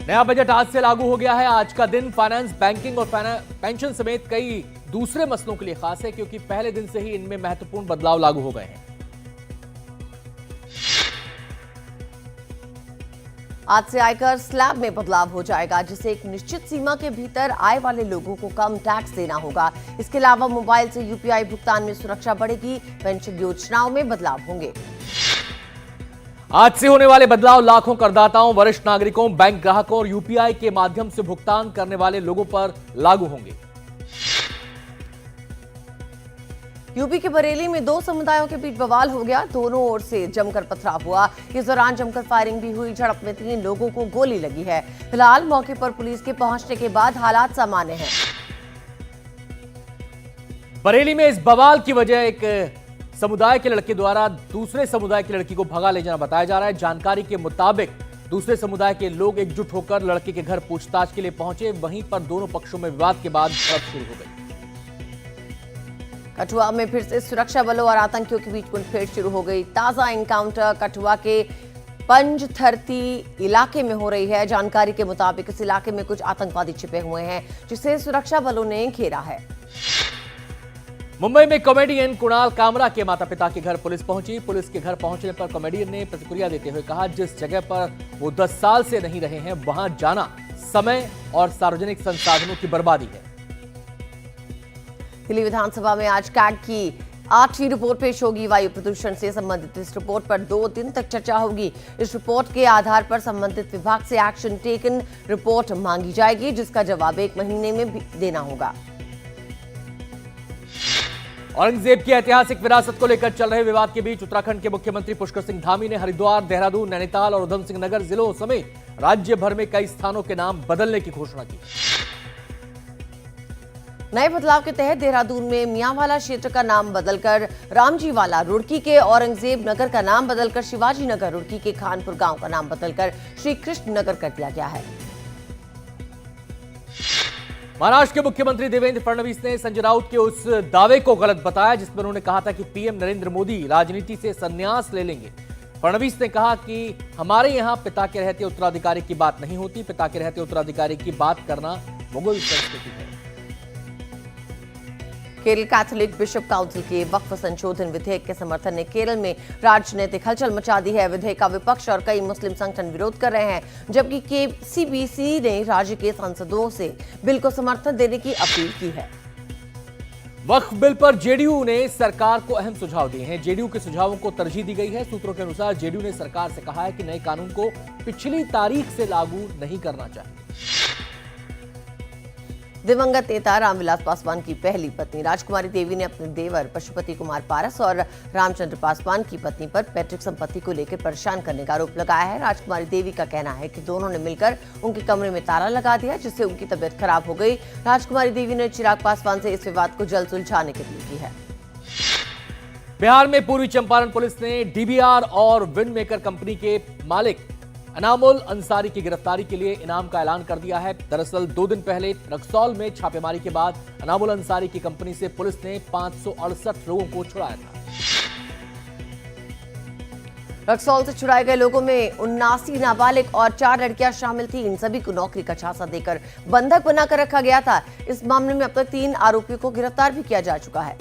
नया बजट आज से लागू हो गया है। आज का दिन फाइनेंस, बैंकिंग और पेंशन समेत कई दूसरे मसलों के लिए खास है, क्योंकि पहले दिन से ही इनमें महत्वपूर्ण बदलाव लागू हो गए हैं। आज से आयकर स्लैब में बदलाव हो जाएगा, जिससे एक निश्चित सीमा के भीतर आय वाले लोगों को कम टैक्स देना होगा। इसके अलावा मोबाइल से यूपीआई भुगतान में सुरक्षा बढ़ेगी। पेंशन योजनाओं में बदलाव होंगे। आज से होने वाले बदलाव लाखों करदाताओं, वरिष्ठ नागरिकों, बैंक ग्राहकों और यूपीआई के माध्यम से भुगतान करने वाले लोगों पर लागू होंगे। यूपी के बरेली में दो समुदायों के बीच बवाल हो गया। दोनों ओर से जमकर पथराव हुआ। इस दौरान जमकर फायरिंग भी हुई। झड़प में 3 लोगों को गोली लगी है। फिलहाल मौके पर पुलिस के पहुंचने के बाद हालात सामान्य हैं। बरेली में इस बवाल की वजह एक समुदाय के लड़के द्वारा दूसरे समुदाय की लड़की को भगा ले जाना बताया जा रहा है। जानकारी के मुताबिक दूसरे समुदाय के लोग एकजुट होकर लड़के के घर पूछताछ के लिए पहुंचे। वहीं पर दोनों पक्षों में विवाद के बाद झड़प शुरू हो गई। कठुआ में फिर से सुरक्षा बलों और आतंकियों के बीच मुठभेड़ शुरू हो गई। ताजा एनकाउंटर कठुआ के पंजथरती इलाके में हो रही है। जानकारी के मुताबिक इस इलाके में कुछ आतंकवादी छिपे हुए हैं, जिसे सुरक्षा बलों ने घेरा है। मुंबई में कॉमेडियन कुणाल कामरा के माता पिता के घर पुलिस पहुंची। पुलिस के घर पहुंचने पर कॉमेडियन ने प्रतिक्रिया देते हुए कहा, जिस जगह पर वो 10 साल से नहीं रहे हैं, वहां जाना समय और सार्वजनिक संसाधनों की बर्बादी है। दिल्ली विधानसभा में आज कैग की 8वीं रिपोर्ट पेश होगी। वायु प्रदूषण से संबंधित इस रिपोर्ट पर 2 दिन तक चर्चा होगी। इस रिपोर्ट के आधार पर संबंधित विभाग से एक्शन टेकन रिपोर्ट मांगी जाएगी, जिसका जवाब 1 महीने में देना होगा। औरंगजेब की ऐतिहासिक विरासत को लेकर चल रहे विवाद के बीच उत्तराखंड के मुख्यमंत्री पुष्कर सिंह धामी ने हरिद्वार, देहरादून, नैनीताल और उधम सिंह नगर जिलों समेत राज्य भर में कई स्थानों के नाम बदलने की घोषणा की। नए बदलाव के तहत देहरादून में मियांवाला क्षेत्र का नाम बदलकर रामजीवाला, रुड़की के औरंगजेब नगर का नाम बदलकर शिवाजी नगर, रुड़की के खानपुर गांव का नाम बदलकर श्री कृष्ण नगर कर दिया गया है। महाराष्ट्र के मुख्यमंत्री देवेंद्र फडणवीस ने संजय राउत के उस दावे को गलत बताया, जिसमें उन्होंने कहा था कि पीएम नरेंद्र मोदी राजनीति से संन्यास ले लेंगे। फडणवीस ने कहा कि हमारे यहां पिता के रहते उत्तराधिकारी की बात नहीं होती। पिता के रहते उत्तराधिकारी की बात करना मुगल संस्कृति है। केरल कैथोलिक बिशप काउंसिल के वक्फ संशोधन विधेयक के समर्थन ने केरल में राजनीतिक हलचल मचा दी है। विधेयक का विपक्ष और कई मुस्लिम संगठन विरोध कर रहे हैं, जबकि केसीबीसी ने राज्य के सांसदों से बिल को समर्थन देने की अपील की है। वक्फ बिल पर जेडीयू ने सरकार को अहम सुझाव दिए हैं। जेडीयू के सुझावों को तरजीह दी गई है। सूत्रों के अनुसार जेडीयू ने सरकार से कहा है कि नए कानून को पिछली तारीख से लागू नहीं करना चाहिए। दिवंगत नेता रामविलास पासवान की पहली पत्नी राजकुमारी देवी ने अपने देवर पशुपति कुमार पारस और रामचंद्र पासवान की पत्नी पर पैतृक संपत्ति को लेकर परेशान करने का आरोप लगाया है। राजकुमारी देवी का कहना है कि दोनों ने मिलकर उनके कमरे में ताला लगा दिया, जिससे उनकी तबीयत खराब हो गई। राजकुमारी देवी ने चिराग पासवान से इस विवाद को जल्द सुलझाने की अपील की है। बिहार में पूर्वी चंपारण पुलिस ने डीबीआर और विंड मेकर कंपनी के मालिक अनामुल अंसारी की गिरफ्तारी के लिए इनाम का ऐलान कर दिया है। दरअसल 2 दिन पहले रक्सौल में छापेमारी के बाद अनामुल अंसारी की कंपनी से पुलिस ने 568 लोगों को छुड़ाया था। रक्सौल से छुड़ाए गए लोगों में 79 नाबालिग और 4 लड़कियां शामिल थी। इन सभी को नौकरी का झांसा देकर बंधक बनाकर रखा गया था। इस मामले में अब तक 3 आरोपियों को गिरफ्तार भी किया जा चुका है।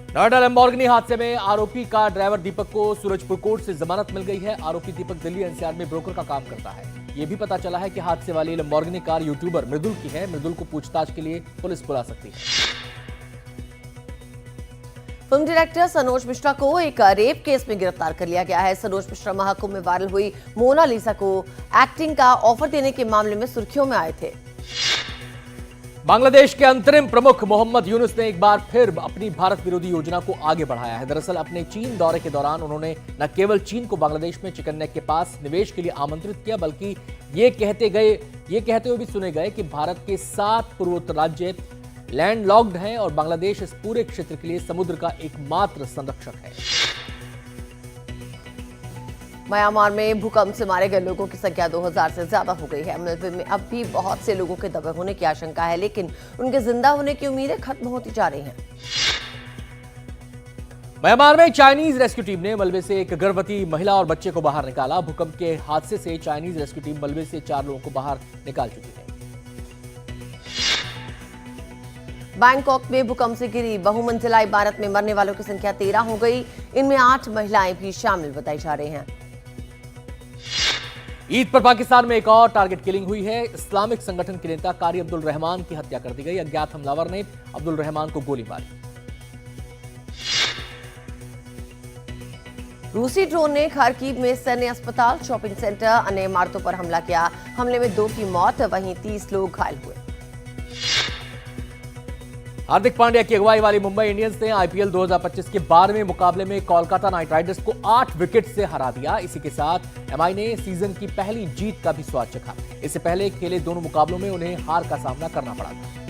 नोएडा लैम्बोर्गिनी हादसे में आरोपी का ड्राइवर दीपक को सूरजपुर कोर्ट से जमानत मिल गई है। आरोपी दीपक दिल्ली एनसीआर में ब्रोकर का काम करता है। यह भी पता चला है कि हादसे वाली लैम्बोर्गिनी कार यूट्यूबर मृदुल की है। मृदुल को पूछताछ के लिए पुलिस बुला सकती है। फिल्म डायरेक्टर सनोज मिश्रा को एक रेप केस में गिरफ्तार कर लिया गया है। सनोज मिश्रा महाकुंभ में वायरल हुई मोनालिसा को एक्टिंग का ऑफर देने के मामले में सुर्खियों में आए थे। बांग्लादेश के अंतरिम प्रमुख मोहम्मद यूनुस ने एक बार फिर अपनी भारत विरोधी योजना को आगे बढ़ाया है। दरअसल अपने चीन दौरे के दौरान उन्होंने न केवल चीन को बांग्लादेश में चिकन नेक के पास निवेश के लिए आमंत्रित किया, बल्कि ये कहते हुए भी सुने गए कि भारत के 7 पूर्वोत्तर राज्य लैंडलॉक्ड हैं और बांग्लादेश इस पूरे क्षेत्र के लिए समुद्र का एकमात्र संरक्षक है। म्यांमार में भूकंप से मारे गए लोगों की संख्या 2000 से ज्यादा हो गई है। मलबे में अब भी बहुत से लोगों के दबे होने की आशंका है, लेकिन उनके जिंदा होने की उम्मीदें खत्म होती जा रही हैं। म्यांमार में चाइनीज रेस्क्यू टीम ने मलबे से एक गर्भवती महिला और बच्चे को बाहर निकाला। भूकंप के हादसे से चाइनीज रेस्क्यू टीम मलबे से 4 लोगों को बाहर निकाल चुकी है। बैंकॉक में भूकंप से गिरी बहुमंजिला इमारत में मरने वालों की संख्या 13 हो गई। इनमें 8 महिलाएं भी शामिल बताई जा रही हैं। ईद पर पाकिस्तान में एक और टारगेट किलिंग हुई है। इस्लामिक संगठन के नेता कारी अब्दुल रहमान की हत्या कर दी गई। अज्ञात हमलावर ने अब्दुल रहमान को गोली मारी। रूसी ड्रोन ने खार्किव में सैन्य अस्पताल, शॉपिंग सेंटर, अन्य इमारतों पर हमला किया। हमले में 2 की मौत, वहीं 30 लोग घायल हुए। हार्दिक पांड्या की अगुवाई वाली मुंबई इंडियंस ने आईपीएल 2025 के 12वें मुकाबले में कोलकाता नाइट राइडर्स को 8 विकेट से हरा दिया। इसी के साथ एमआई ने सीजन की पहली जीत का भी स्वाद चखा। इससे पहले खेले दोनों मुकाबलों में उन्हें हार का सामना करना पड़ा था।